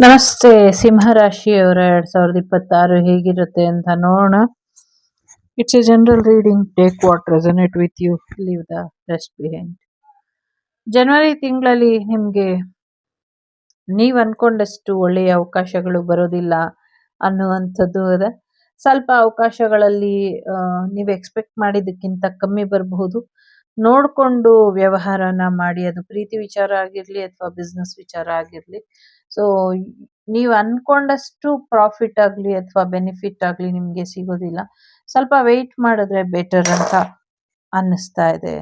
ನಮಸ್ತೆ ಸಿಂಹರಾಶಿಯವರ 2026 ಹೇಗಿರುತ್ತೆ ಅಂತ ನೋಡೋಣ. It's a general reading. Take what resonate with you, leave the rest behind. ಜನವರಿ ತಿಂಗಳಲ್ಲಿ ನಿಮಗೆ ನೀವು ಅನ್ಕೊಂಡಷ್ಟು ಒಳ್ಳೆಯ ಅವಕಾಶಗಳು ಬರೋದಿಲ್ಲ ಅನ್ನುವಂಥದ್ದು ಇದೆ. ಸ್ವಲ್ಪ ಅವಕಾಶಗಳಲ್ಲಿ ನೀವು ಎಕ್ಸ್ಪೆಕ್ಟ್ ಮಾಡಿದ್ದಕ್ಕಿಂತ ಕಮ್ಮಿ ಬರಬಹುದು. ನೋಡಿಕೊಂಡು ವ್ಯವಹಾರನ ಮಾಡಿ, ಅದು ಪ್ರೀತಿ ವಿಚಾರ ಆಗಿರಲಿ ಅಥವಾ ಬಿಸ್ನೆಸ್ ವಿಚಾರ ಆಗಿರಲಿ. ಸೊ ನೀವು ಅನ್ಕೊಂಡಷ್ಟು ಪ್ರಾಫಿಟ್ ಆಗಲಿ ಅಥವಾ ಬೆನಿಫಿಟ್ ಆಗಲಿ ನಿಮಗೆ ಸಿಗೋದಿಲ್ಲ. ಸ್ವಲ್ಪ ವೆಯ್ಟ್ ಮಾಡಿದ್ರೆ ಬೆಟರ್ ಅಂತ ಅನ್ನಿಸ್ತಾ ಇದೆ.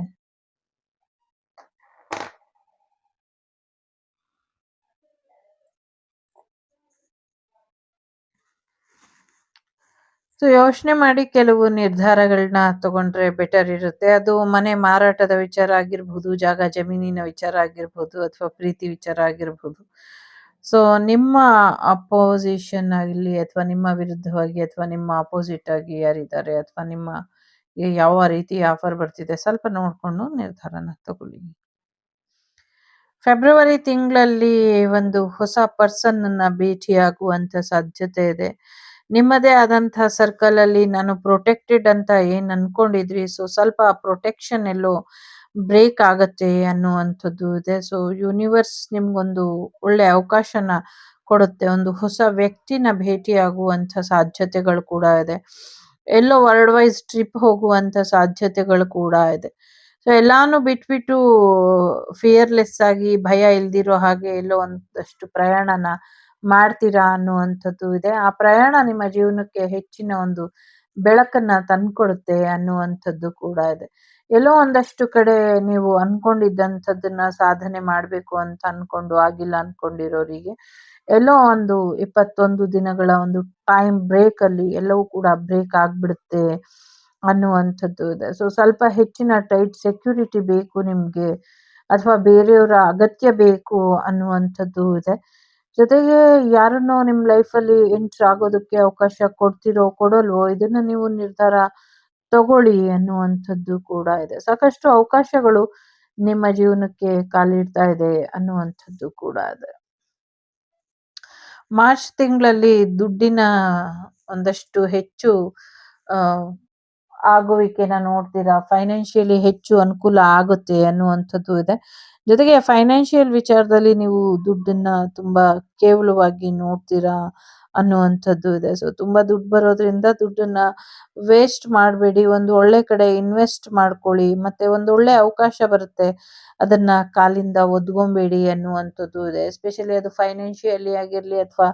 ಸೊ ಯೋಚನೆ ಮಾಡಿ ಕೆಲವು ನಿರ್ಧಾರಗಳನ್ನ ತಗೊಂಡ್ರೆ ಬೆಟರ್ ಇರುತ್ತೆ. ಅದು ಮನೆ ಮಾರಾಟದ ವಿಚಾರ ಆಗಿರ್ಬೋದು, ಜಾಗ ಜಮೀನಿನ ವಿಚಾರ ಆಗಿರ್ಬೋದು, ಅಥವಾ ಪ್ರೀತಿ ವಿಚಾರ ಆಗಿರ್ಬೋದು. ಸೊ ನಿಮ್ಮ ಅಪೋಸಿಷನ್ ಆಗಲಿ ಅಥವಾ ನಿಮ್ಮ ವಿರುದ್ಧವಾಗಿ ಅಥವಾ ನಿಮ್ಮ ಅಪೋಸಿಟ್ ಆಗಿ ಯಾರಿದ್ದಾರೆ ಅಥವಾ ನಿಮ್ಮ ಯಾವ ರೀತಿ ಆಫರ್ ಬರ್ತಿದೆ ಸ್ವಲ್ಪ ನೋಡಿಕೊಂಡು ನಿರ್ಧಾರನ ತಗೊಳ್ಳಿ. ಫೆಬ್ರವರಿ ತಿಂಗಳಲ್ಲಿ ಒಂದು ಹೊಸ ಪರ್ಸನ್ ಅನ್ನ ಭೇಟಿಯಾಗುವಂತ ಸಾಧ್ಯತೆ ಇದೆ. ನಿಮ್ಮದೇ ಆದಂತಹ ಸರ್ಕಲ್ ಅಲ್ಲಿ ನಾನು ಪ್ರೊಟೆಕ್ಟೆಡ್ ಅಂತ ಏನ್ ಅನ್ಕೊಂಡಿದ್ರಿ, ಸೊ ಸ್ವಲ್ಪ ಪ್ರೊಟೆಕ್ಷನ್ ಎಲ್ಲೋ ಬ್ರೇಕ್ ಆಗತ್ತೆ ಅನ್ನುವಂಥದ್ದು ಇದೆ. ಸೊ ಯೂನಿವರ್ಸ್ ನಿಮ್ಗೊಂದು ಒಳ್ಳೆ ಅವಕಾಶನ ಕೊಡುತ್ತೆ. ಒಂದು ಹೊಸ ವ್ಯಕ್ತಿನ ಭೇಟಿಯಾಗುವಂತ ಸಾಧ್ಯತೆಗಳು ಕೂಡ ಇದೆ. ಎಲ್ಲೋ ವರ್ಲ್ಡ್ ವೈಸ್ ಟ್ರಿಪ್ ಹೋಗುವಂತ ಸಾಧ್ಯತೆಗಳು ಕೂಡ ಇದೆ. ಸೊ ಎಲ್ಲಾನು ಬಿಟ್ಬಿಟ್ಟು ಫಿಯರ್ಲೆಸ್ ಆಗಿ ಭಯ ಇಲ್ದಿರೋ ಹಾಗೆ ಎಲ್ಲೋ ಒಂದಷ್ಟು ಪ್ರಯಾಣನ ಮಾಡ್ತೀರಾ ಅನ್ನುವಂಥದ್ದು ಇದೆ. ಆ ಪ್ರಯಾಣ ನಿಮ್ಮ ಜೀವನಕ್ಕೆ ಹೆಚ್ಚಿನ ಒಂದು ಬೆಳಕನ್ನ ತಂದ್ಕೊಡುತ್ತೆ ಅನ್ನುವಂಥದ್ದು ಕೂಡ ಇದೆ. ಎಲ್ಲೋ ಒಂದಷ್ಟು ಕಡೆ ನೀವು ಅನ್ಕೊಂಡಿದ್ದಂಥದ್ದನ್ನ ಸಾಧನೆ ಮಾಡ್ಬೇಕು ಅಂತ ಅನ್ಕೊಂಡು ಆಗಿಲ್ಲ ಅನ್ಕೊಂಡಿರೋರಿಗೆ ಎಲ್ಲೋ ಒಂದು 21 ದಿನಗಳ ಒಂದು ಟೈಮ್ ಬ್ರೇಕ್ ಅಲ್ಲಿ ಎಲ್ಲವೂ ಕೂಡ ಬ್ರೇಕ್ ಆಗ್ಬಿಡುತ್ತೆ ಅನ್ನುವಂಥದ್ದು ಇದೆ. ಸೊ ಸ್ವಲ್ಪ ಹೆಚ್ಚಿನ ಟೈಟ್ ಸೆಕ್ಯೂರಿಟಿ ಬೇಕು ನಿಮ್ಗೆ ಅಥವಾ ಬೇರೆಯವರ ಅಗತ್ಯ ಬೇಕು ಅನ್ನುವಂಥದ್ದು ಇದೆ. ಜೊತೆಗೆ ಯಾರನ್ನೋ ನಿಮ್ ಲೈಫಲ್ಲಿ ಎಂಟರ್ ಆಗೋದಕ್ಕೆ ಅವಕಾಶ ಕೊಡ್ತಿರೋ ಕೊಡಲ್ವೋ ಇದನ್ನ ನೀವು ನಿರ್ಧಾರ ತಗೊಳ್ಳಿ ಅನ್ನುವಂಥದ್ದು ಕೂಡ ಇದೆ. ಸಾಕಷ್ಟು ಅವಕಾಶಗಳು ನಿಮ್ಮ ಜೀವನಕ್ಕೆ ಕಾಲಿಡ್ತಾ ಇದೆ ಅನ್ನುವಂಥದ್ದು ಕೂಡ ಇದೆ. ಮಾರ್ಚ್ ತಿಂಗಳಲ್ಲಿ ದುಡ್ಡಿನ ಒಂದಷ್ಟು ಹೆಚ್ಚು ಆಗುವಿಕೆನ ನೋಡ್ತೀರಾ. ಫೈನಾನ್ಷಿಯಲಿ ಹೆಚ್ಚು ಅನುಕೂಲ ಆಗುತ್ತೆ ಅನ್ನುವಂಥದ್ದು ಇದೆ. ಜೊತೆಗೆ ಫೈನಾನ್ಷಿಯಲ್ ವಿಚಾರದಲ್ಲಿ ನೀವು ದುಡ್ಡನ್ನ ತುಂಬಾ ಕೇವಲವಾಗಿ ನೋಡ್ತೀರಾ ಅನ್ನುವಂಥದ್ದು ಇದೆ. ಸೊ ತುಂಬಾ ದುಡ್ಡು ಬರೋದ್ರಿಂದ ದುಡ್ಡನ್ನ ವೇಸ್ಟ್ ಮಾಡಬೇಡಿ. ಒಂದು ಒಳ್ಳೆ ಕಡೆ ಇನ್ವೆಸ್ಟ್ ಮಾಡ್ಕೊಳ್ಳಿ. ಮತ್ತೆ ಒಂದು ಒಳ್ಳೆ ಅವಕಾಶ ಬರುತ್ತೆ, ಅದನ್ನ ಕಾಲಿಂದ ಒದ್ಕೊಂಬೇಡಿ ಅನ್ನುವಂಥದ್ದು ಇದೆ. ಎಸ್ಪೆಷಲಿ ಅದು ಫೈನಾನ್ಷಿಯಲಿ ಆಗಿರ್ಲಿ ಅಥವಾ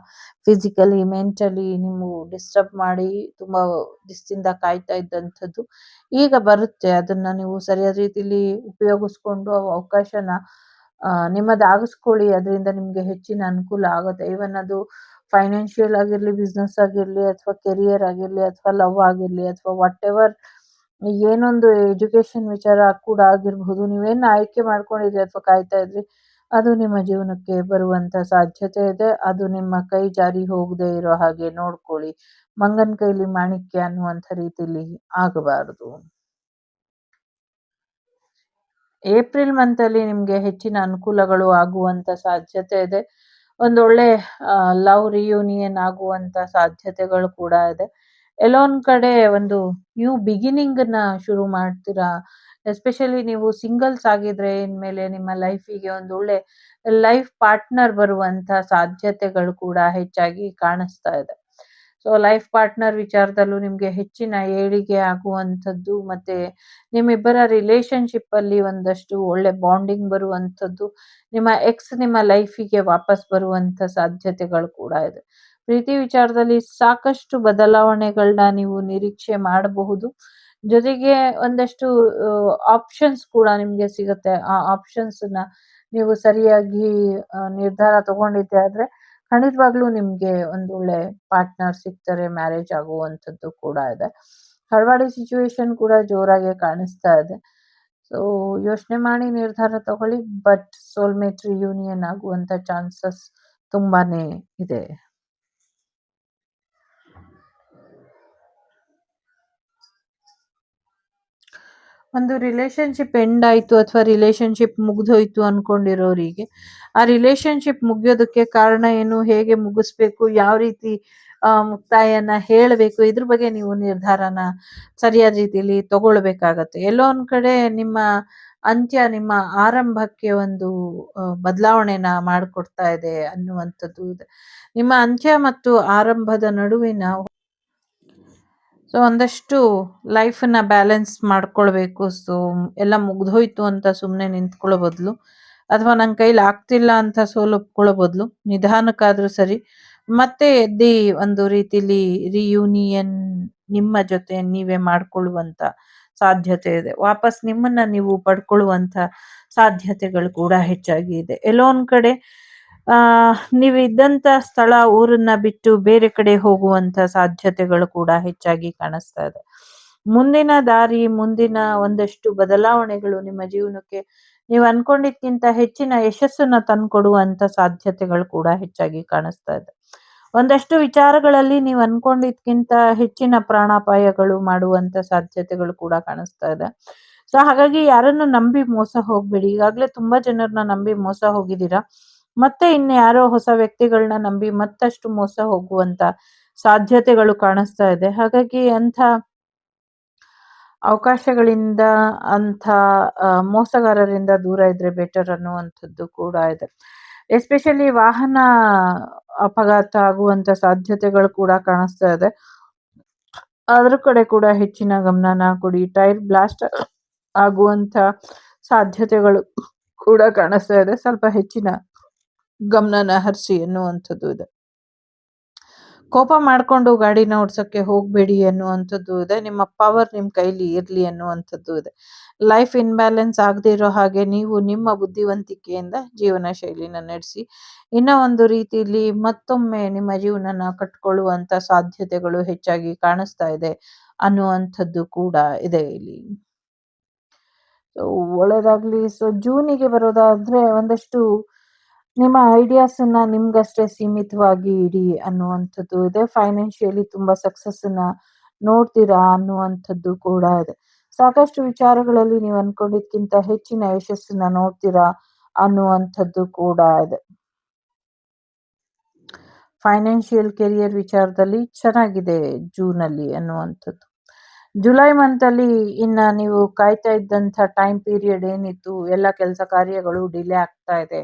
ಫಿಸಿಕಲಿ ಮೆಂಟಲಿ ನೀವು ಡಿಸ್ಟರ್ಬ್ ಮಾಡಿ ತುಂಬಾ ದಿವಸದಿಂದ ಕಾಯ್ತಾ ಇದ್ದಂಥದ್ದು ಈಗ ಬರುತ್ತೆ. ಅದನ್ನ ನೀವು ಸರಿಯಾದ ರೀತಿಲಿ ಉಪಯೋಗಿಸ್ಕೊಂಡು ಅವಕಾಶನ ನಿಮ್ಮದಾಗಿಸ್ಕೊಳ್ಳಿ. ಅದರಿಂದ ನಿಮ್ಗೆ ಹೆಚ್ಚಿನ ಅನುಕೂಲ ಆಗುತ್ತೆ. ಈವನ್ ಅದು ಫೈನಾನ್ಷಿಯಲ್ ಆಗಿರ್ಲಿ, ಬಿಸ್ನೆಸ್ ಆಗಿರ್ಲಿ, ಅಥವಾ ಕೆರಿಯರ್ ಆಗಿರ್ಲಿ, ಅಥವಾ ಲವ್ ಆಗಿರ್ಲಿ, ಅಥವಾ ವಾಟ್ ಎವರ್ ಏನೊಂದು ಎಜುಕೇಶನ್ ವಿಚಾರ ಕೂಡ ಆಗಿರ್ಬಹುದು. ನೀವೇನ್ ಆಯ್ಕೆ ಮಾಡ್ಕೊಂಡಿದ್ರಿ ಅಥವಾ ಕಾಯ್ತಾ ಇದ್ರಿ ಅದು ನಿಮ್ಮ ಜೀವನಕ್ಕೆ ಬರುವಂತ ಸಾಧ್ಯತೆ ಇದೆ. ಅದು ನಿಮ್ಮ ಕೈ ಜಾರಿ ಹೋಗದೆ ಇರೋ ಹಾಗೆ ನೋಡ್ಕೊಳ್ಳಿ. ಮಂಗನ್ ಕೈಲಿ ಮಾಣಿಕ್ಯ ಅನ್ನುವಂಥ ರೀತಿಲಿ ಆಗಬಾರದು. ಏಪ್ರಿಲ್ ಮಂತ್ ಅಲ್ಲಿ ನಿಮ್ಗೆ ಹೆಚ್ಚಿನ ಅನುಕೂಲಗಳು ಆಗುವಂತ ಸಾಧ್ಯತೆ ಇದೆ. ಒಂದೊಳ್ಳೆ ಲವ್ ರಿಯೂನಿಯನ್ ಆಗುವಂತ ಸಾಧ್ಯತೆಗಳು ಕೂಡ ಇದೆ. ಎಲ್ಲೋ ಒಂದ್ ಕಡೆ ಒಂದು ನ್ಯೂ ಬಿಗಿನಿಂಗ್ ನ ಶುರು ಮಾಡ್ತೀರಾ. ಎಸ್ಪೆಷಲಿ ನೀವು ಸಿಂಗಲ್ಸ್ ಆಗಿದ್ರೆ ಇನ್ಮೇಲೆ ನಿಮ್ಮ ಲೈಫಿಗೆ ಒಂದು ಒಳ್ಳೆ ಲೈಫ್ ಪಾರ್ಟ್ನರ್ ಬರುವಂತ ಸಾಧ್ಯತೆಗಳು ಕೂಡ ಹೆಚ್ಚಾಗಿ ಕಾಣಿಸ್ತಾ ಇದೆ. ಸೊ ಲೈಫ್ ಪಾರ್ಟ್ನರ್ ವಿಚಾರದಲ್ಲೂ ನಿಮ್ಗೆ ಹೆಚ್ಚಿನ ಏಳಿಗೆ ಆಗುವಂಥದ್ದು ಮತ್ತೆ ನಿಮ್ಮಿಬ್ಬರ ರಿಲೇಶನ್ಶಿಪ್ ಅಲ್ಲಿ ಒಂದಷ್ಟು ಒಳ್ಳೆ ಬಾಂಡಿಂಗ್ ಬರುವಂಥದ್ದು, ನಿಮ್ಮ ಎಕ್ಸ್ ನಿಮ್ಮ ಲೈಫಿಗೆ ವಾಪಸ್ ಬರುವಂತ ಸಾಧ್ಯತೆಗಳು ಕೂಡ ಇದೆ. ಪ್ರೀತಿ ವಿಚಾರದಲ್ಲಿ ಸಾಕಷ್ಟು ಬದಲಾವಣೆಗಳನ್ನ ನೀವು ನಿರೀಕ್ಷೆ ಮಾಡಬಹುದು. ಜೊತೆಗೆ ಒಂದಷ್ಟು ಆಪ್ಷನ್ಸ್ ಕೂಡ ನಿಮ್ಗೆ ಸಿಗುತ್ತೆ. ಆ ಆಪ್ಷನ್ಸ್ ನ ನೀವು ಸರಿಯಾಗಿ ನಿರ್ಧಾರ ತಗೊಂಡಿದ್ದೆ ಆದ್ರೆ ಖಂಡಿತವಾಗ್ಲೂ ನಿಮ್ಗೆ ಒಂದು ಒಳ್ಳೆ ಪಾರ್ಟ್ನರ್ ಸಿಗ್ತಾರೆ. ಮ್ಯಾರೇಜ್ ಆಗುವಂಥದ್ದು ಕೂಡ ಇದೆ. ಹಳವಾಡಿ ಸಿಚುವೇಶನ್ ಕೂಡ ಜೋರಾಗಿ ಕಾಣಿಸ್ತಾ ಇದೆ. ಸೊ ಯೋಚನೆ ಮಾಡಿ ನಿರ್ಧಾರ ತಗೊಳ್ಳಿ. ಬಟ್ ಸೋಲ್ಮೇಟ್ ರಿಯೂನಿಯನ್ ಆಗುವಂತ ಚಾನ್ಸಸ್ ತುಂಬಾನೇ ಇದೆ. ಒಂದು ರಿಲೇಶನ್‌ಶಿಪ್ ಎಂಡ್ ಆಯ್ತು ಅಥವಾ ರಿಲೇಶನ್‌ಶಿಪ್ ಮುಗ್ದೋಯ್ತು ಅನ್ಕೊಂಡಿರೋರಿಗೆ, ಆ ರಿಲೇಶನ್‌ಶಿಪ್ ಮುಗಿಯೋದಕ್ಕೆ ಕಾರಣ ಏನು? ಹೇಗೆ ಮುಗಿಸ್ಬೇಕು? ಯಾವ ರೀತಿ ಮುಕ್ತಾಯನ ಹೇಳ್ಬೇಕು? ಇದ್ರ ಬಗ್ಗೆ ನೀವು ನಿರ್ಧಾರನ ಸರಿಯಾದ ರೀತಿಯಲ್ಲಿ ತಗೊಳ್ಬೇಕಾಗತ್ತೆ. ಎಲ್ಲೋ ಒಂದ್ ಕಡೆ ನಿಮ್ಮ ಅಂತ್ಯ ನಿಮ್ಮ ಆರಂಭಕ್ಕೆ ಒಂದು ಬದಲಾವಣೆನ ಮಾಡ್ಕೊಡ್ತಾ ಇದೆ ಅನ್ನುವಂಥದ್ದು ಇದೆ. ನಿಮ್ಮ ಅಂತ್ಯ ಮತ್ತು ಆರಂಭದ ನಡುವಿನ ಸೊ ಒಂದಷ್ಟು ಲೈಫನ್ನ ಬ್ಯಾಲೆನ್ಸ್ ಮಾಡ್ಕೊಳ್ಬೇಕು. ಸೊ ಎಲ್ಲ ಮುಗ್ದೋಯ್ತು ಅಂತ ಸುಮ್ಮನೆ ನಿಂತ್ಕೊಳ್ಳೋ ಬದಲು, ಅಥವಾ ನನ್ನ ಕೈಲಿ ಆಗ್ತಿಲ್ಲ ಅಂತ ಸೋಲೊಪ್ಕೊಳ್ಳೋ ಬದಲು, ನಿಧಾನಕ್ಕಾದ್ರೂ ಸರಿ ಮತ್ತೆ ಎದ್ದಿ ಒಂದು ರೀತಿಲಿ ರಿಯೂನಿಯನ್ ನಿಮ್ಮ ಜೊತೆ ನೀವೇ ಮಾಡ್ಕೊಳ್ಳುವಂತ ಸಾಧ್ಯತೆ ಇದೆ. ವಾಪಸ್ ನಿಮ್ಮನ್ನ ನೀವು ಪಡ್ಕೊಳ್ಳುವಂತ ಸಾಧ್ಯತೆಗಳು ಕೂಡ ಹೆಚ್ಚಾಗಿ ಇದೆ. ಎಲ್ಲೋ ಒಂದ್ ಕಡೆ ನೀವು ಇದ್ದಂತ ಸ್ಥಳ ಊರನ್ನ ಬಿಟ್ಟು ಬೇರೆ ಕಡೆ ಹೋಗುವಂತ ಸಾಧ್ಯತೆಗಳು ಕೂಡ ಹೆಚ್ಚಾಗಿ ಕಾಣಿಸ್ತಾ ಇದೆ. ಮುಂದಿನ ದಾರಿ, ಮುಂದಿನ ಒಂದಷ್ಟು ಬದಲಾವಣೆಗಳು ನಿಮ್ಮ ಜೀವನಕ್ಕೆ ನೀವು ಅನ್ಕೊಂಡಿದ್ಕಿಂತ ಹೆಚ್ಚಿನ ಯಶಸ್ಸನ್ನ ತಂದ್ಕೊಡುವಂತ ಸಾಧ್ಯತೆಗಳು ಕೂಡ ಹೆಚ್ಚಾಗಿ ಕಾಣಿಸ್ತಾ ಇದೆ. ಒಂದಷ್ಟು ವಿಚಾರಗಳಲ್ಲಿ ನೀವು ಅನ್ಕೊಂಡಿದ್ಕಿಂತ ಹೆಚ್ಚಿನ ಪ್ರಾಣಾಪಾಯಗಳು ಮಾಡುವಂತ ಸಾಧ್ಯತೆಗಳು ಕೂಡ ಕಾಣಿಸ್ತಾ ಇದೆ. ಸೊ ಹಾಗಾಗಿ ಯಾರನ್ನು ನಂಬಿ ಮೋಸ ಹೋಗ್ಬೇಡಿ. ಈಗಾಗ್ಲೇ ತುಂಬಾ ಜನರನ್ನ ನಂಬಿ ಮೋಸ ಹೋಗಿದ್ದೀರಾ. ಮತ್ತೆ ಇನ್ಯಾರೋ ಹೊಸ ವ್ಯಕ್ತಿಗಳನ್ನ ನಂಬಿ ಮತ್ತಷ್ಟು ಮೋಸ ಹೋಗುವಂತ ಸಾಧ್ಯತೆಗಳು ಕಾಣಿಸ್ತಾ ಇದೆ. ಹಾಗಾಗಿ ಅಂಥ ಅವಕಾಶಗಳಿಂದ, ಅಂಥ ಮೋಸಗಾರರಿಂದ ದೂರ ಇದ್ರೆ ಬೆಟರ್ ಅನ್ನುವಂಥದ್ದು ಕೂಡ ಇದೆ. ಎಸ್ಪೆಷಲಿ ವಾಹನ ಅಪಘಾತ ಆಗುವಂತ ಸಾಧ್ಯತೆಗಳು ಕೂಡ ಕಾಣಿಸ್ತಾ ಇದೆ. ಅದ್ರ ಕಡೆ ಕೂಡ ಹೆಚ್ಚಿನ ಗಮನನ ಕೊಡಿ. ಟೈರ್ ಬ್ಲಾಸ್ಟ್ ಆಗುವಂತ ಸಾಧ್ಯತೆಗಳು ಕೂಡ ಕಾಣಿಸ್ತಾ ಇದೆ. ಸ್ವಲ್ಪ ಹೆಚ್ಚಿನ ಗಮನನ ಹರಿಸಿ ಅನ್ನುವಂಥದ್ದು ಇದೆ. ಕೋಪ ಮಾಡ್ಕೊಂಡು ಗಾಡಿನ ಓಡ್ಸಕ್ಕೆ ಹೋಗ್ಬೇಡಿ ಅನ್ನುವಂಥದ್ದು ಇದೆ. ನಿಮ್ಮ ಪವರ್ ನಿಮ್ ಕೈಲಿ ಇರ್ಲಿ ಅನ್ನುವಂಥದ್ದು ಇದೆ. ಲೈಫ್ ಇನ್ಬ್ಯಾಲೆನ್ಸ್ ಆಗದೆ ಇರೋ ಹಾಗೆ ನೀವು ನಿಮ್ಮ ಬುದ್ಧಿವಂತಿಕೆಯಿಂದ ಜೀವನ ಶೈಲಿನ ನಡೆಸಿ ಇನ್ನ ಒಂದು ರೀತಿಯಲ್ಲಿ ಮತ್ತೊಮ್ಮೆ ನಿಮ್ಮ ಜೀವನನ ಕಟ್ಕೊಳ್ಳುವಂತ ಸಾಧ್ಯತೆಗಳು ಹೆಚ್ಚಾಗಿ ಕಾಣಿಸ್ತಾ ಇದೆ ಅನ್ನುವಂಥದ್ದು ಕೂಡ ಇದೆ ಇಲ್ಲಿ. ಒಳ್ಳೇದಾಗ್ಲಿ. ಸೊ ಜೂನಿಗೆ ಬರೋದಾದ್ರೆ ಒಂದಷ್ಟು ನಿಮ್ಮ ಐಡಿಯಾಸನ್ನ ನಿಮ್ಗಷ್ಟೇ ಸೀಮಿತವಾಗಿ ಇಡಿ ಅನ್ನುವಂಥದ್ದು ಇದೆ. ಫೈನಾನ್ಷಿಯಲಿ ತುಂಬಾ ಸಕ್ಸಸ್ಸನ್ನ ನೋಡ್ತೀರಾ ಅನ್ನುವಂಥದ್ದು ಕೂಡ ಇದೆ. ಸಾಕಷ್ಟು ವಿಚಾರಗಳಲ್ಲಿ ನೀವು ಅನ್ಕೊಂಡಿದ್ಕಿಂತ ಹೆಚ್ಚಿನ ಯಶಸ್ಸನ್ನ ನೋಡ್ತೀರಾ ಅನ್ನುವಂಥದ್ದು ಕೂಡ ಇದೆ. ಫೈನಾನ್ಷಿಯಲ್ ಕೆರಿಯರ್ ವಿಚಾರದಲ್ಲಿ ಚೆನ್ನಾಗಿದೆ ಜೂನಲ್ಲಿ ಅನ್ನುವಂಥದ್ದು. ಜುಲೈ ಮಂತಲ್ಲಿ ಇನ್ನ ನೀವು ಕಾಯ್ತಾ ಇದ್ದಂಥ ಟೈಮ್ ಪೀರಿಯಡ್ ಏನಿತ್ತು, ಎಲ್ಲ ಕೆಲಸ ಕಾರ್ಯಗಳು ಡಿಲೇ ಆಗ್ತಾ ಇದೆ,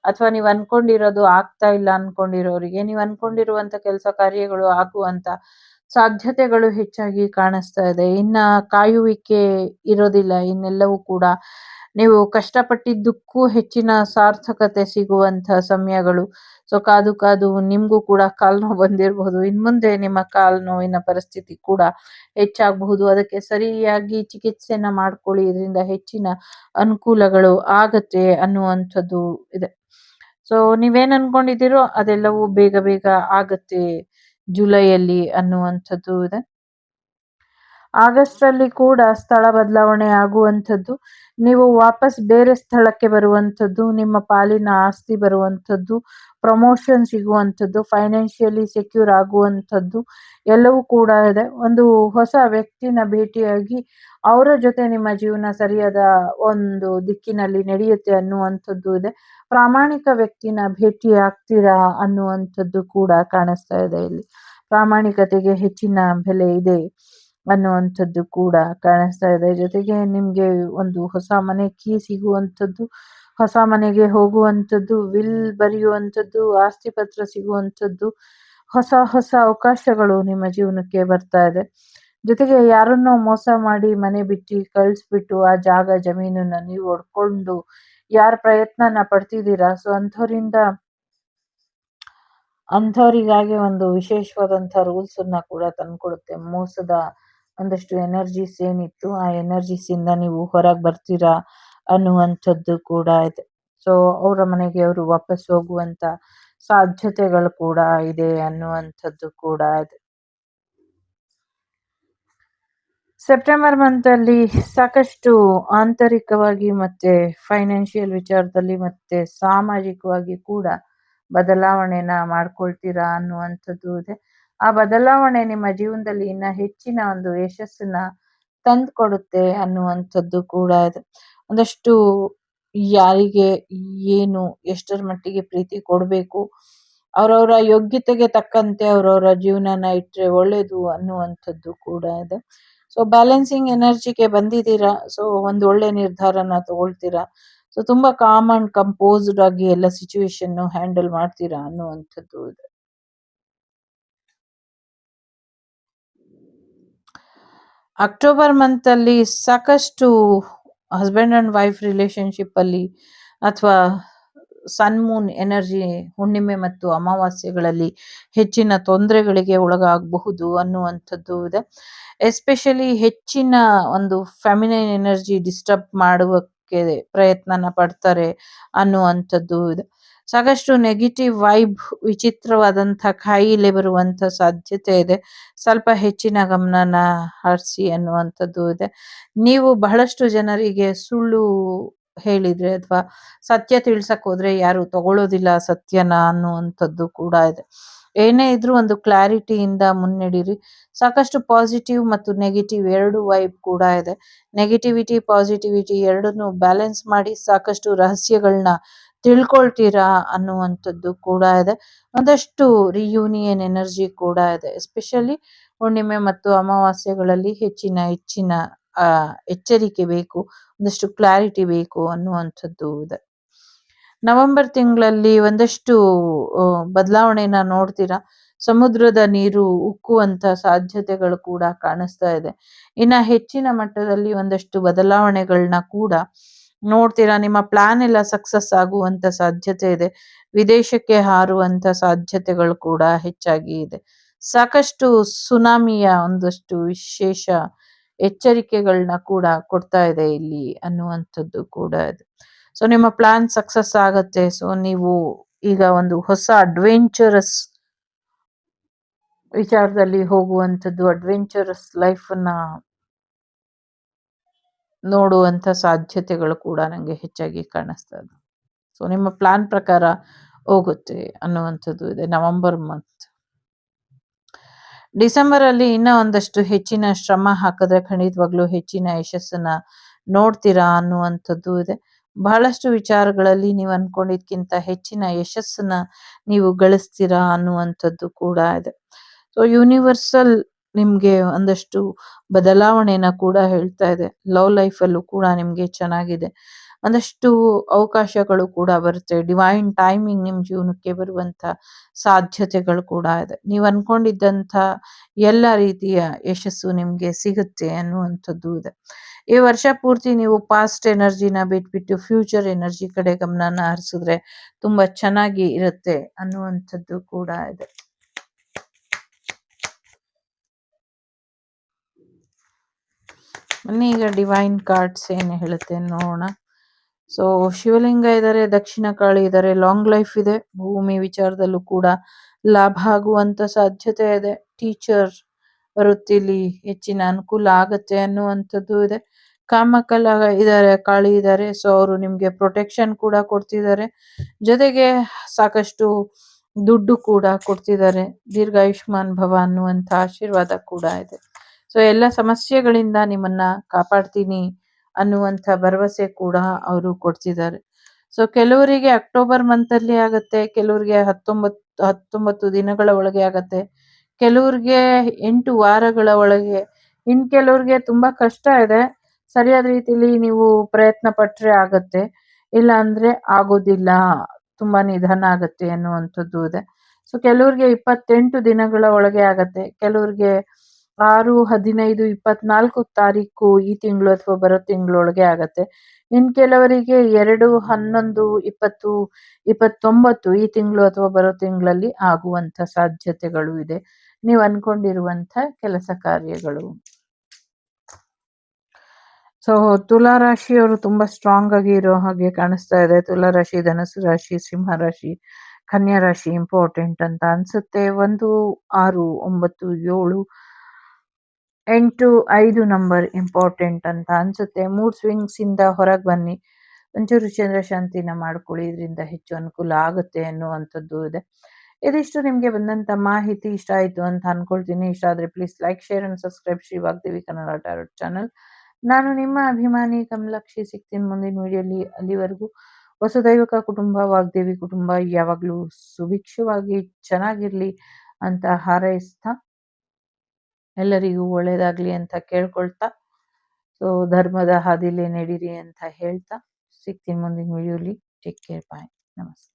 ಅಥವಾ ನೀವು ಅನ್ಕೊಂಡಿರೋದು ಆಗ್ತಾ ಇಲ್ಲ ಅನ್ಕೊಂಡಿರೋರಿಗೆ ನೀವು ಅನ್ಕೊಂಡಿರುವಂತ ಕೆಲಸ ಕಾರ್ಯಗಳು ಆಗುವಂತ ಸಾಧ್ಯತೆಗಳು ಹೆಚ್ಚಾಗಿ ಕಾಣಿಸ್ತಾ ಇದೆ. ಇನ್ನ ಕಾಯುವಿಕೆ ಇರೋದಿಲ್ಲ. ಇನ್ನೆಲ್ಲವೂ ಕೂಡ ನೀವು ಕಷ್ಟಪಟ್ಟಿದ್ದಕ್ಕೂ ಹೆಚ್ಚಿನ ಸಾರ್ಥಕತೆ ಸಿಗುವಂತ ಸಮಯಗಳು. ಸೊ ಕಾದು ಕಾದು ನಿಮ್ಗೂ ಕೂಡ ಕಾಲ್ ನೋವು ಬಂದಿರಬಹುದು. ಇನ್ಮುಂದೆ ನಿಮ್ಮ ಕಾಲ್ ನೋವಿನ ಪರಿಸ್ಥಿತಿ ಕೂಡ ಹೆಚ್ಚಾಗಬಹುದು. ಅದಕ್ಕೆ ಸರಿಯಾಗಿ ಚಿಕಿತ್ಸೆನ ಮಾಡ್ಕೊಳ್ಳಿ. ಇದರಿಂದ ಹೆಚ್ಚಿನ ಅನುಕೂಲಗಳು ಆಗತ್ತೆ ಅನ್ನುವಂಥದ್ದು ಇದೆ. ಸೊ ನೀವೇನ್ ಅನ್ಕೊಂಡಿದ್ದೀರೋ ಅದೆಲ್ಲವೂ ಬೇಗ ಬೇಗ ಆಗತ್ತೆ ಜುಲೈಯಲ್ಲಿ ಅನ್ನುವಂಥದ್ದು ಇದೆ. ಆಗಸ್ಟ್ ಅಲ್ಲಿ ಕೂಡ ಸ್ಥಳ ಬದಲಾವಣೆ ಆಗುವಂಥದ್ದು, ನೀವು ವಾಪಸ್ ಬೇರೆ ಸ್ಥಳಕ್ಕೆ ಬರುವಂಥದ್ದು, ನಿಮ್ಮ ಪಾಲಿನ ಆಸ್ತಿ ಬರುವಂಥದ್ದು, ಪ್ರಮೋಷನ್ ಸಿಗುವಂಥದ್ದು, ಫೈನಾನ್ಷಿಯಲಿ ಸೆಕ್ಯೂರ್ ಆಗುವಂಥದ್ದು ಎಲ್ಲವೂ ಕೂಡ ಇದೆ. ಒಂದು ಹೊಸ ವ್ಯಕ್ತಿನ ಭೇಟಿಯಾಗಿ ಅವರ ಜೊತೆ ನಿಮ್ಮ ಜೀವನ ಸರಿಯಾದ ಒಂದು ದಿಕ್ಕಿನಲ್ಲಿ ನಡೆಯುತ್ತೆ ಅನ್ನುವಂಥದ್ದು ಇದೆ. ಪ್ರಾಮಾಣಿಕ ವ್ಯಕ್ತಿನ ಭೇಟಿ ಆಗ್ತೀರಾ ಅನ್ನುವಂಥದ್ದು ಕೂಡ ಕಾಣಿಸ್ತಾ ಇದೆ ಇಲ್ಲಿ. ಪ್ರಾಮಾಣಿಕತೆಗೆ ಹೆಚ್ಚಿನ ಬೆಲೆ ಇದೆ ಅನ್ನುವಂಥದ್ದು ಕೂಡ ಕಾಣಿಸ್ತಾ ಇದೆ. ಜೊತೆಗೆ ನಿಮ್ಗೆ ಒಂದು ಹೊಸ ಮನೆ ಕೀ ಸಿಗುವಂಥದ್ದು, ಹೊಸ ಮನೆಗೆ ಹೋಗುವಂಥದ್ದು, ವಿಲ್ ಬರೆಯುವಂಥದ್ದು, ಆಸ್ತಿ ಪತ್ರ ಸಿಗುವಂಥದ್ದು, ಹೊಸ ಹೊಸ ಅವಕಾಶಗಳು ನಿಮ್ಮ ಜೀವನಕ್ಕೆ ಬರ್ತಾ ಇದೆ. ಜೊತೆಗೆ ಯಾರನ್ನೋ ಮೋಸ ಮಾಡಿ ಮನೆ ಬಿಟ್ಟು ಕಳಿಸ್ಬಿಟ್ಟು ಆ ಜಾಗ ಜಮೀನನ್ನ ನೀವು ಹೊಡ್ಕೊಂಡು ಯಾರ ಪ್ರಯತ್ನನ ಪಡ್ತಿದ್ದೀರಾ, ಸೊ ಅಂಥವರಿಗಾಗಿ ಒಂದು ವಿಶೇಷವಾದಂಥ ರೂಲ್ಸ್ ಅನ್ನ ಕೂಡ ತಂದ್ಕೊಡುತ್ತೆ. ಮೋಸದ ಒಂದಷ್ಟು ಎನರ್ಜೀಸ್ ಏನಿತ್ತು ಆ ಎನರ್ಜೀಸ್ ಇಂದ ನೀವು ಹೊರಗೆ ಬರ್ತೀರಾ ಅನ್ನುವಂಥದ್ದು ಕೂಡ ಇದೆ. ಸೊ ಅವರ ಮನೆಗೆ ಅವರು ವಾಪಸ್ ಹೋಗುವಂತ ಸಾಧ್ಯತೆಗಳು ಕೂಡ ಇದೆ ಅನ್ನುವಂಥದ್ದು ಕೂಡ ಇದೆ. ಸೆಪ್ಟೆಂಬರ್ ಮಂತಲ್ಲಿ ಸಾಕಷ್ಟು ಆಂತರಿಕವಾಗಿ ಮತ್ತೆ ಫೈನಾನ್ಷಿಯಲ್ ವಿಚಾರದಲ್ಲಿ ಮತ್ತೆ ಸಾಮಾಜಿಕವಾಗಿ ಕೂಡ ಬದಲಾವಣೆನ ಮಾಡ್ಕೊಳ್ತೀರಾ ಅನ್ನುವಂಥದ್ದು ಇದೆ. ಆ ಬದಲಾವಣೆ ನಿಮ್ಮ ಜೀವನದಲ್ಲಿ ಇನ್ನ ಹೆಚ್ಚಿನ ಒಂದು ಯಶಸ್ಸನ್ನ ತಂದ್ಕೊಡುತ್ತೆ ಅನ್ನುವಂಥದ್ದು ಕೂಡ ಇದೆ. ಒಂದಷ್ಟು ಯಾರಿಗೆ ಏನು ಎಷ್ಟರ ಮಟ್ಟಿಗೆ ಪ್ರೀತಿ ಕೊಡ್ಬೇಕು, ಅವ್ರವ್ರ ಯೋಗ್ಯತೆಗೆ ತಕ್ಕಂತೆ ಅವ್ರವ್ರ ಜೀವನನ ಇಟ್ರೆ ಒಳ್ಳೇದು ಅನ್ನುವಂಥದ್ದು ಕೂಡ ಇದೆ. ಸೊ ಬ್ಯಾಲೆನ್ಸಿಂಗ್ ಎನರ್ಜಿಗೆ ಬಂದಿದ್ದೀರಾ. ಸೊ ಒಂದು ಒಳ್ಳೆ ನಿರ್ಧಾರನ ತಗೊಳ್ತೀರಾ. ಸೊ ತುಂಬಾ ಕಾಮ್ ಅಂಡ್ ಕಂಪೋಸ್ಡ್ ಆಗಿ ಎಲ್ಲ ಸಿಚುವೇಶನ್ ಹ್ಯಾಂಡಲ್ ಮಾಡ್ತೀರಾ ಅನ್ನುವಂಥದ್ದು ಇದೆ. ಅಕ್ಟೋಬರ್ ಮಂತ್ ಅಲ್ಲಿ ಸಾಕಷ್ಟು ಹಸ್ಬೆಂಡ್ ಅಂಡ್ ವೈಫ್ ರಿಲೇಶನ್ಶಿಪ್ ಅಲ್ಲಿ ಅಥವಾ ಸನ್ ಮೂನ್ ಎನರ್ಜಿ ಹುಣ್ಣಿಮೆ ಮತ್ತು ಅಮಾವಾಸ್ಯೆಗಳಲ್ಲಿ ಹೆಚ್ಚಿನ ತೊಂದರೆಗಳಿಗೆ ಒಳಗಾಗಬಹುದು ಅನ್ನುವಂಥದ್ದು ಇದೆ. ಎಸ್ಪೆಷಲಿ ಹೆಚ್ಚಿನ ಒಂದು ಫೆಮಿನೈನ್ ಎನರ್ಜಿ ಡಿಸ್ಟರ್ಬ್ ಮಾಡುವಕ್ಕೆ ಪ್ರಯತ್ನನ ಪಡ್ತಾರೆ ಅನ್ನುವಂಥದ್ದು ಇದೆ. ಸಾಕಷ್ಟು ನೆಗೆಟಿವ್ ವೈಬ್, ವಿಚಿತ್ರವಾದಂಥ ಕಾಯಿಲೆ ಬರುವಂಥ ಸಾಧ್ಯತೆ ಇದೆ. ಸ್ವಲ್ಪ ಹೆಚ್ಚಿನ ಗಮನನ ಹರಿಸಿ ಅನ್ನುವಂಥದ್ದು ಇದೆ. ನೀವು ಬಹಳಷ್ಟು ಜನರಿಗೆ ಸುಳ್ಳು ಹೇಳಿದ್ರೆ ಅಥವಾ ಸತ್ಯ ತಿಳ್ಸಕ್ ಹೋದ್ರೆ ಯಾರು ತಗೊಳ್ಳೋದಿಲ್ಲ ಸತ್ಯನ ಅನ್ನುವಂಥದ್ದು ಕೂಡ ಇದೆ. ಏನೇ ಇದ್ರೂ ಒಂದು ಕ್ಲಾರಿಟಿಯಿಂದ ಮುನ್ನಡೀರಿ. ಸಾಕಷ್ಟು ಪಾಸಿಟಿವ್ ಮತ್ತು ನೆಗೆಟಿವ್ ಎರಡು ವೈಬ್ ಕೂಡ ಇದೆ. ನೆಗೆಟಿವಿಟಿ ಪಾಸಿಟಿವಿಟಿ ಎರಡನ್ನೂ ಬ್ಯಾಲೆನ್ಸ್ ಮಾಡಿ ಸಾಕಷ್ಟು ರಹಸ್ಯಗಳನ್ನ ತಿಳ್ಕೊಳ್ತೀರಾ ಅನ್ನುವಂಥದ್ದು ಕೂಡ ಇದೆ. ಒಂದಷ್ಟು ರಿಯೂನಿಯನ್ ಎನರ್ಜಿ ಕೂಡ ಇದೆ. ಎಸ್ಪೆಷಲಿ ಹುಣ್ಣಿಮೆ ಮತ್ತು ಅಮಾವಾಸ್ಯೆಗಳಲ್ಲಿ ಹೆಚ್ಚಿನ ಎಚ್ಚರಿಕೆ ಬೇಕು, ಒಂದಷ್ಟು ಕ್ಲಾರಿಟಿ ಬೇಕು ಅನ್ನುವಂಥದ್ದು ಇದೆ. ನವೆಂಬರ್ ತಿಂಗಳಲ್ಲಿ ಒಂದಷ್ಟು ಬದಲಾವಣೆನ ನೋಡ್ತೀರಾ. ಸಮುದ್ರದ ನೀರು ಉಕ್ಕುವಂತ ಸಾಧ್ಯತೆಗಳು ಕೂಡ ಕಾಣಿಸ್ತಾ ಇದೆ. ಇನ್ನ ಹೆಚ್ಚಿನ ಮಟ್ಟದಲ್ಲಿ ಒಂದಷ್ಟು ಬದಲಾವಣೆಗಳನ್ನ ಕೂಡ ನೋಡ್ತೀರಾ. ನಿಮ್ಮ ಪ್ಲಾನ್ ಎಲ್ಲ ಸಕ್ಸಸ್ ಆಗುವಂತ ಸಾಧ್ಯತೆ ಇದೆ. ವಿದೇಶಕ್ಕೆ ಹಾರುವಂತ ಸಾಧ್ಯತೆಗಳು ಕೂಡ ಹೆಚ್ಚಾಗಿ ಇದೆ. ಸಾಕಷ್ಟು ಸುನಾಮಿಯ ಒಂದಷ್ಟು ವಿಶೇಷ ಎಚ್ಚರಿಕೆಗಳನ್ನ ಕೂಡ ಕೊಡ್ತಾ ಇದೆ ಇಲ್ಲಿ ಅನ್ನುವಂಥದ್ದು ಕೂಡ ಇದೆ. ಸೊ ನಿಮ್ಮ ಪ್ಲಾನ್ ಸಕ್ಸಸ್ ಆಗತ್ತೆ. ಸೊ ನೀವು ಈಗ ಒಂದು ಹೊಸ ಅಡ್ವೆಂಚರಸ್ ವಿಚಾರದಲ್ಲಿ ಹೋಗುವಂಥದ್ದು, ಅಡ್ವೆಂಚರಸ್ ಲೈಫ್ ಅನ್ನ ನೋಡುವಂಥ ಸಾಧ್ಯತೆಗಳು ಕೂಡ ನಂಗೆ ಹೆಚ್ಚಾಗಿ ಕಾಣಿಸ್ತಾ ಇದೆ. ಸೊ ನಿಮ್ಮ ಪ್ಲಾನ್ ಪ್ರಕಾರ ಹೋಗುತ್ತೆ ಅನ್ನುವಂಥದ್ದು ಇದೆ ನವೆಂಬರ್ ಮಂತ್. ಡಿಸೆಂಬರ್ ಅಲ್ಲಿ ಇನ್ನ ಒಂದಷ್ಟು ಹೆಚ್ಚಿನ ಶ್ರಮ ಹಾಕಿದ್ರೆ ಖಂಡಿತವಾಗ್ಲೂ ಹೆಚ್ಚಿನ ಯಶಸ್ಸನ್ನ ನೋಡ್ತೀರಾ ಅನ್ನುವಂಥದ್ದು ಇದೆ. ಬಹಳಷ್ಟು ವಿಚಾರಗಳಲ್ಲಿ ನೀವು ಅನ್ಕೊಂಡಿದ್ಕಿಂತ ಹೆಚ್ಚಿನ ಯಶಸ್ಸನ್ನ ನೀವು ಗಳಿಸ್ತೀರಾ ಅನ್ನುವಂಥದ್ದು ಕೂಡ ಇದೆ. ಸೊ ಯೂನಿವರ್ಸಲ್ ನಿಮ್ಗೆ ಒಂದಷ್ಟು ಬದಲಾವಣೆನ ಕೂಡ ಹೇಳ್ತಾ ಇದೆ. ಲವ್ ಲೈಫಲ್ಲೂ ಕೂಡ ನಿಮ್ಗೆ ಚೆನ್ನಾಗಿದೆ. ಒಂದಷ್ಟು ಅವಕಾಶಗಳು ಕೂಡ ಬರುತ್ತೆ. ಡಿವೈನ್ ಟೈಮಿಂಗ್ ನಿಮ್ ಜೀವನಕ್ಕೆ ಬರುವಂತ ಸಾಧ್ಯತೆಗಳು ಕೂಡ ಇದೆ. ನೀವು ಅನ್ಕೊಂಡಿದ್ದಂಥ ಎಲ್ಲ ರೀತಿಯ ಯಶಸ್ಸು ನಿಮ್ಗೆ ಸಿಗುತ್ತೆ ಅನ್ನುವಂಥದ್ದು ಇದೆ. ಈ ವರ್ಷ ಪೂರ್ತಿ ನೀವು ಪಾಸ್ಟ್ ಎನರ್ಜಿನ ಬಿಟ್ಬಿಟ್ಟು ಫ್ಯೂಚರ್ ಎನರ್ಜಿ ಕಡೆ ಗಮನನ ಹರಿಸಿದ್ರೆ ತುಂಬಾ ಚೆನ್ನಾಗಿ ಇರುತ್ತೆ ಅನ್ನುವಂಥದ್ದು ಕೂಡ ಇದೆ. ಈಗ ಡಿವೈನ್ ಕಾರ್ಡ್ಸ್ ಏನು ಹೇಳುತ್ತೆ ನೋಡೋಣ. ಸೊ ಶಿವಲಿಂಗ ಇದ್ದಾರೆ, ದಕ್ಷಿಣ ಕಾಳಿ ಇದ್ದಾರೆ, ಲಾಂಗ್ ಲೈಫ್ ಇದೆ, ಭೂಮಿ ವಿಚಾರದಲ್ಲೂ ಕೂಡ ಲಾಭ ಆಗುವಂತ ಸಾಧ್ಯತೆ ಇದೆ, ಟೀಚರ್ ವೃತ್ತಿಲಿ ಹೆಚ್ಚಿನ ಅನುಕೂಲ ಆಗತ್ತೆ ಅನ್ನುವಂಥದ್ದು ಇದೆ. ಕಾಮಕಲ ಇದ್ದಾರೆ, ಕಾಳಿ ಇದ್ದಾರೆ. ಸೊ ಅವರು ನಿಮ್ಗೆ ಪ್ರೊಟೆಕ್ಷನ್ ಕೂಡ ಕೊಡ್ತಿದ್ದಾರೆ, ಜೊತೆಗೆ ಸಾಕಷ್ಟು ದುಡ್ಡು ಕೂಡ ಕೊಡ್ತಿದ್ದಾರೆ. ದೀರ್ಘಾಯುಷ್ಮಾನ್ ಭವ ಅನ್ನುವಂಥ ಆಶೀರ್ವಾದ ಕೂಡ ಇದೆ. ಸೊ ಎಲ್ಲ ಸಮಸ್ಯೆಗಳಿಂದ ನಿಮ್ಮನ್ನ ಕಾಪಾಡ್ತೀನಿ ಅನ್ನುವಂಥ ಭರವಸೆ ಕೂಡ ಅವರು ಕೊಡ್ತಿದ್ದಾರೆ. ಸೊ ಕೆಲವರಿಗೆ ಅಕ್ಟೋಬರ್ ಮಂತ್ ಅಲ್ಲಿ ಆಗತ್ತೆ, ಕೆಲವರಿಗೆ 19 ದಿನಗಳ ಒಳಗೆ ಆಗತ್ತೆ, ಕೆಲವ್ರಿಗೆ 8 ವಾರಗಳ ಒಳಗೆ, ಇನ್ ಕೆಲವ್ರಿಗೆ ತುಂಬಾ ಕಷ್ಟ ಇದೆ. ಸರಿಯಾದ ರೀತಿಲಿ ನೀವು ಪ್ರಯತ್ನ ಪಟ್ರೆ ಆಗತ್ತೆ, ಇಲ್ಲ ಅಂದ್ರೆ ಆಗೋದಿಲ್ಲ, ತುಂಬಾ ನಿಧಾನ ಆಗತ್ತೆ ಅನ್ನುವಂಥದ್ದು ಇದೆ. ಸೊ ಕೆಲವ್ರಿಗೆ 28 ದಿನಗಳ ಒಳಗೆ ಆಗತ್ತೆ, ಕೆಲವ್ರಿಗೆ 6, 15, 24 ತಾರೀಕು ಈ ತಿಂಗಳು ಅಥವಾ ಬರೋ ತಿಂಗಳೊಳಗೆ ಆಗತ್ತೆ. ಇನ್ ಕೆಲವರಿಗೆ 2, 11, 20, 29 ಈ ತಿಂಗಳು ಅಥವಾ ಬರೋ ತಿಂಗಳಲ್ಲಿ ಆಗುವಂತ ಸಾಧ್ಯತೆಗಳು ಇದೆ. ನೀವು ಅನ್ಕೊಂಡಿರುವಂತ ಕೆಲಸ ಕಾರ್ಯಗಳು. ಸೊ ತುಲಾ ರಾಶಿಯವರು ತುಂಬಾ ಸ್ಟ್ರಾಂಗ್ ಆಗಿ ಇರೋ ಹಾಗೆ ಕಾಣಿಸ್ತಾ ಇದೆ. ತುಲಾ ರಾಶಿ, ಧನಸ್ಸು ರಾಶಿ, ಸಿಂಹ ರಾಶಿ, ಕನ್ಯಾ ರಾಶಿ ಇಂಪಾರ್ಟೆಂಟ್ ಅಂತ ಅನ್ಸುತ್ತೆ. 1, 6, 9, 7, 8, 5 ನಂಬರ್ ಇಂಪಾರ್ಟೆಂಟ್ ಅಂತ ಅನ್ಸುತ್ತೆ. ಮೂಡ್ ಸ್ವಿಂಗ್ಸ್ ಇಂದ ಹೊರಗೆ ಬನ್ನಿ, ಒಂಚೂರು ಚಂದ್ರ ಶಾಂತಿನ ಮಾಡ್ಕೊಳ್ಳಿ, ಇದರಿಂದ ಹೆಚ್ಚು ಅನುಕೂಲ ಆಗುತ್ತೆ ಅನ್ನುವಂಥದ್ದು ಇದೆ. ಇದಿಷ್ಟು ನಿಮ್ಗೆ ಬಂದಂತ ಮಾಹಿತಿ ಇಷ್ಟ ಆಯ್ತು ಅಂತ ಅನ್ಕೊಳ್ತೀನಿ. ಇಷ್ಟ ಆದ್ರೆ please like, share and subscribe Shri Vagdevi Kannada tarot channel. ನಾನು ನಿಮ್ಮ ಅಭಿಮಾನಿ ಕಮಲಾಕ್ಷಿ. ಸಿಗ್ತೀನಿ ಮುಂದಿನ ವಿಡಿಯೋಲಿ. ಅಲ್ಲಿವರೆಗೂ ವಸುದೈವಕ ಕುಟುಂಬ, ವಾಗ್ದೇವಿ ಕುಟುಂಬ ಯಾವಾಗ್ಲೂ ಸುಭಿಕ್ಷವಾಗಿ ಚೆನ್ನಾಗಿರ್ಲಿ ಅಂತ ಹಾರೈಸ್ತಾ, ಎಲ್ಲರಿಗೂ ಒಳ್ಳೇದಾಗ್ಲಿ ಅಂತ ಕೇಳ್ಕೊಳ್ತಾ, ಸೊ ಧರ್ಮದ ಹಾದಿಲೇ ನಡೀರಿ ಅಂತ ಹೇಳ್ತಾ ಸಿಗ್ತೀನಿ ಮುಂದಿನ ವಿಡಿಯೋಲಿ. ಟೇಕ್ ಕೇರ್, ಬಾಯ್, ನಮಸ್ತೆ.